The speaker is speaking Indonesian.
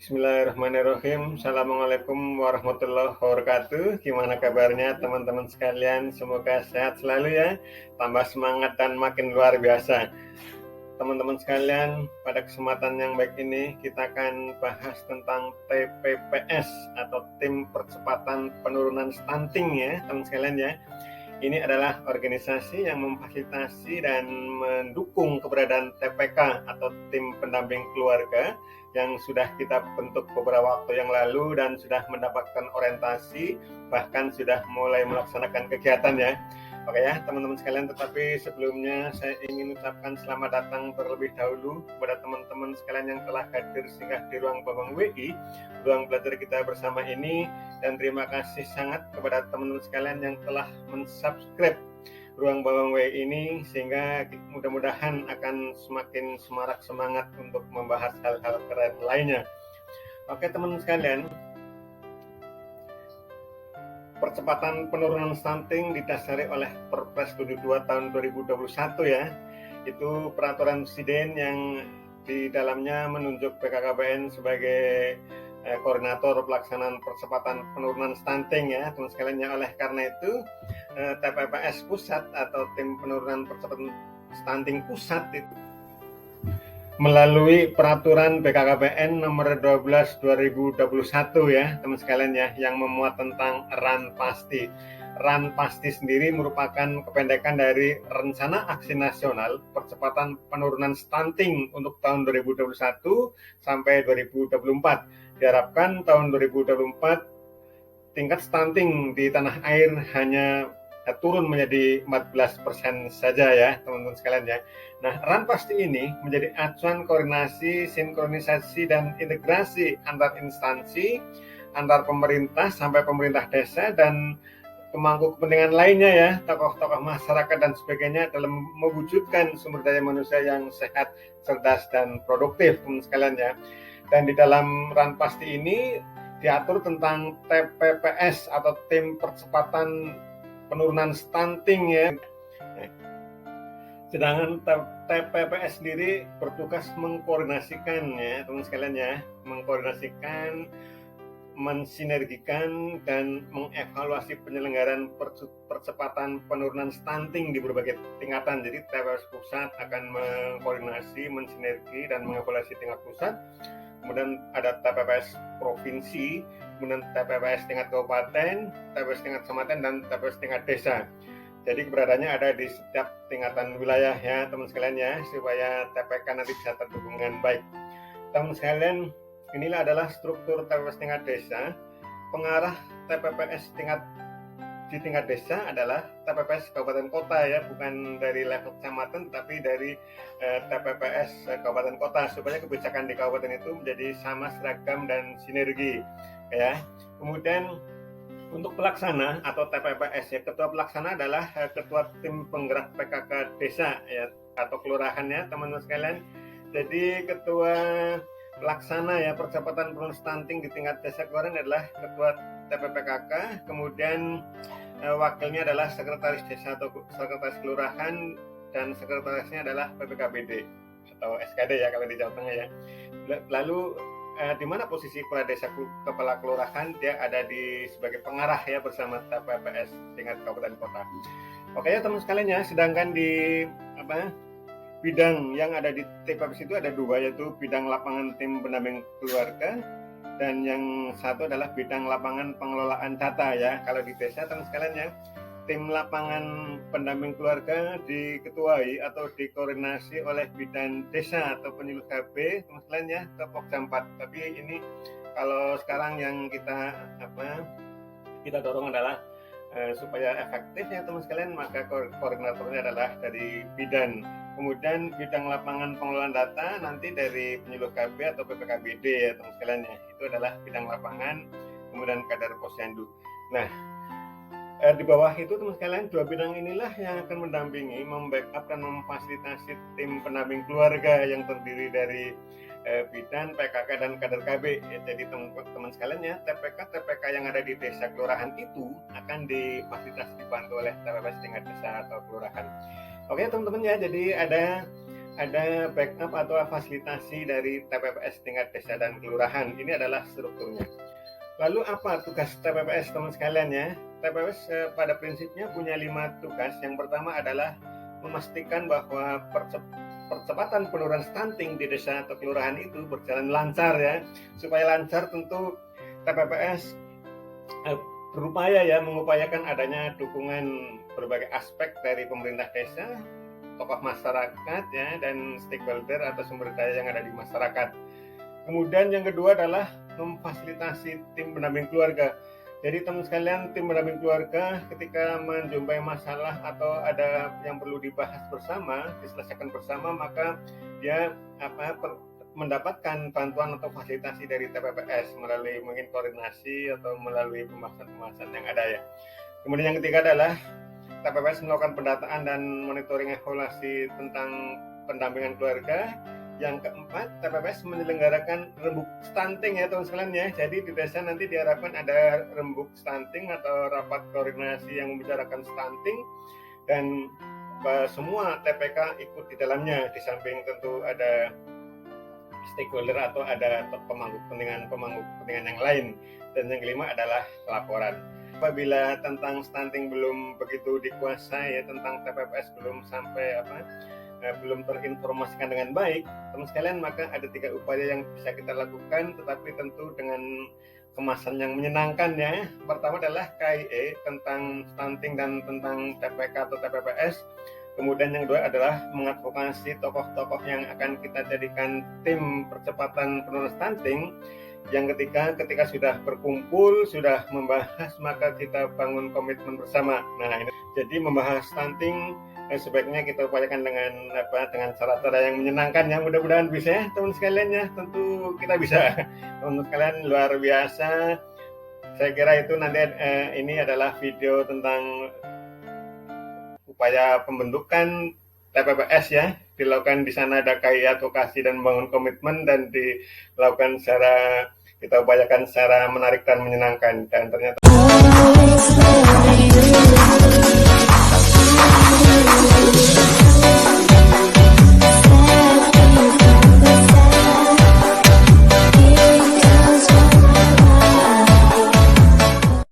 Bismillahirrahmanirrahim. Assalamualaikum warahmatullahi wabarakatuh. Gimana kabarnya teman-teman sekalian? Semoga sehat selalu ya. Tambah semangat dan makin luar biasa. Teman-teman sekalian, pada kesempatan yang baik ini kita akan bahas tentang TPPS atau Tim Percepatan Penurunan Stunting ya, teman sekalian ya. Ini adalah organisasi yang memfasilitasi dan mendukung keberadaan TPK atau Tim Pendamping Keluarga yang sudah kita bentuk beberapa waktu yang lalu dan sudah mendapatkan orientasi, bahkan sudah mulai melaksanakan kegiatan ya. Oke ya teman-teman sekalian, tetapi sebelumnya saya ingin ucapkan selamat datang terlebih dahulu kepada teman-teman sekalian yang telah hadir singgah di ruang Bawang WI, ruang belajar kita bersama ini, dan terima kasih sangat kepada teman-teman sekalian yang telah mensubscribe ruang Bawang WI ini, sehingga mudah-mudahan akan semakin semarak semangat untuk membahas hal-hal keren lainnya. Oke teman-teman sekalian, percepatan penurunan stunting didasari oleh Perpres 22 tahun 2021 ya. Itu peraturan presiden yang di dalamnya menunjuk BKKBN sebagai koordinator pelaksanaan percepatan penurunan stunting ya teman sekalian ya. Oleh karena itu TPPS pusat atau tim penurunan percepatan stunting pusat itu melalui peraturan BKKBN nomor 12 2021 ya teman sekalian ya, yang memuat tentang RAN-PASTI. RAN-PASTI sendiri merupakan kependekan dari Rencana Aksi Nasional Percepatan Penurunan Stunting untuk tahun 2021 sampai 2024. Diharapkan tahun 2024 tingkat stunting di tanah air hanya turun menjadi 14% saja ya teman-teman sekalian ya. Nah, RAN-PASTI ini menjadi acuan koordinasi, sinkronisasi, dan integrasi antar instansi, antar pemerintah sampai pemerintah desa dan pemangku kepentingan lainnya ya, tokoh-tokoh masyarakat dan sebagainya, dalam mewujudkan sumber daya manusia yang sehat, cerdas, dan produktif teman sekalian ya. Dan di dalam RAN-PASTI ini diatur tentang TPPS atau Tim Percepatan Penurunan Stunting ya. Sedangkan TPPS sendiri bertugas mengkoordinasikan ya teman sekalian ya, mengkoordinasikan, mensinergikan, dan mengevaluasi penyelenggaraan percepatan penurunan stunting di berbagai tingkatan. Jadi TPPS pusat akan mengkoordinasi, mensinergi, dan mengevaluasi tingkat pusat. Kemudian ada TPPS provinsi, kemudian TPPS tingkat kabupaten, TPPS tingkat kecamatan, dan TPPS tingkat desa. Jadi keberadaannya ada di setiap tingkatan wilayah ya teman sekalian ya, supaya TPK nanti bisa terhubung dengan baik. Teman sekalian, inilah adalah struktur TPPS tingkat desa. Pengarah TPPS di tingkat desa adalah TPPS kabupaten kota ya, bukan dari level kecamatan tapi dari TPPS kabupaten kota, supaya kebijakan di kabupaten itu menjadi sama, seragam, dan sinergi ya. Kemudian untuk pelaksana atau TPPS ya, ketua pelaksana adalah ketua tim penggerak PKK desa ya, atau kelurahan ya teman-teman sekalian. Jadi ketua pelaksana ya percepatan penurunan stunting di tingkat desa kelurahan adalah ketua TPPKK, kemudian wakilnya adalah sekretaris desa atau sekretaris kelurahan, dan sekretarisnya adalah PPKBD atau SKD ya kalau di Jawa Tengah ya. Lalu di mana posisi kepala desa, kepala kelurahan, dia ada di sebagai pengarah ya bersama TPPS tingkat kabupaten kota. Oke ya teman sekalian ya, sedangkan di bidang yang ada di TPPS itu ada dua, yaitu bidang lapangan tim pendamping keluarga, dan yang satu adalah bidang lapangan pengelolaan data ya. Kalau di desa teman sekalian ya, tim lapangan pendamping keluarga diketuai atau dikoordinasi oleh bidan desa atau penyuluh KB teman sekalian ya, ke Pokja 4. Tapi ini kalau sekarang yang kita dorong adalah supaya efektif ya teman sekalian, maka koordinatornya adalah dari bidan. Kemudian bidang lapangan pengelolaan data nanti dari penyuluh KB atau PPKBD ya teman sekalian ya. Itu adalah bidang lapangan, kemudian kadar posyandu. Nah, di bawah itu teman sekalian, dua bidang inilah yang akan mendampingi, membackup, dan memfasilitasi tim pendamping keluarga yang terdiri dari bidan, PKK, dan kader KB. Jadi teman sekalian ya, TPK yang ada di desa kelurahan itu akan difasilitasi, dibantu oleh TPPS tingkat desa atau kelurahan. Oke teman-teman ya, jadi ada ada backup atau fasilitasi dari TPPS tingkat desa dan kelurahan. Ini adalah strukturnya. Lalu apa tugas TPPS teman sekalian ya? TPPS pada prinsipnya punya 5 tugas. Yang pertama adalah memastikan bahwa percepatan penurunan stunting di desa atau kelurahan itu berjalan lancar ya. Supaya lancar tentu TPPS berupaya ya mengupayakan adanya dukungan berbagai aspek dari pemerintah desa, tokoh masyarakat ya, dan stakeholder atau sumber daya yang ada di masyarakat. Kemudian yang kedua adalah memfasilitasi tim pendamping keluarga. Jadi teman sekalian, tim pendamping keluarga ketika menjumpai masalah atau ada yang perlu dibahas bersama, diselesaikan bersama, maka dia mendapatkan bantuan atau fasilitasi dari TPPS melalui mungkin koordinasi atau melalui pembahasan-pembahasan yang ada ya. Kemudian yang ketiga adalah TPPS melakukan pendataan dan monitoring evaluasi tentang pendampingan keluarga. Yang keempat, TPPS menyelenggarakan rembuk stunting ya teman sekalian ya. Jadi di desa nanti diharapkan ada rembuk stunting atau rapat koordinasi yang membicarakan stunting, dan semua TPK ikut di dalamnya, di samping tentu ada stakeholder atau ada pemangku kepentingan yang lain. Dan yang kelima adalah laporan. Apabila tentang stunting belum begitu dikuasai ya, tentang TPPS belum sampai belum terinformasikan dengan baik teman sekalian, maka ada 3 upaya yang bisa kita lakukan, tetapi tentu dengan kemasan yang menyenangkan ya. Pertama adalah KIE tentang stunting dan tentang TPK atau TPPS. Kemudian yang kedua adalah mengadvokasi tokoh-tokoh yang akan kita jadikan tim percepatan penurunan stunting. Yang ketiga, ketika sudah berkumpul, sudah membahas, maka kita bangun komitmen bersama. Nah, ini jadi membahas stunting sebaiknya kita upayakan dengan cara-cara yang menyenangkan ya. Mudah-mudahan bisa ya teman sekalian ya. Tentu kita bisa. Teman sekalian luar biasa. Saya kira itu nanti ini adalah video tentang upaya pembentukan TPPS ya, dilakukan di sana ada KI advokasi dan membangun komitmen, dan dilakukan secara, kita upayakan secara menarik dan menyenangkan, dan ternyata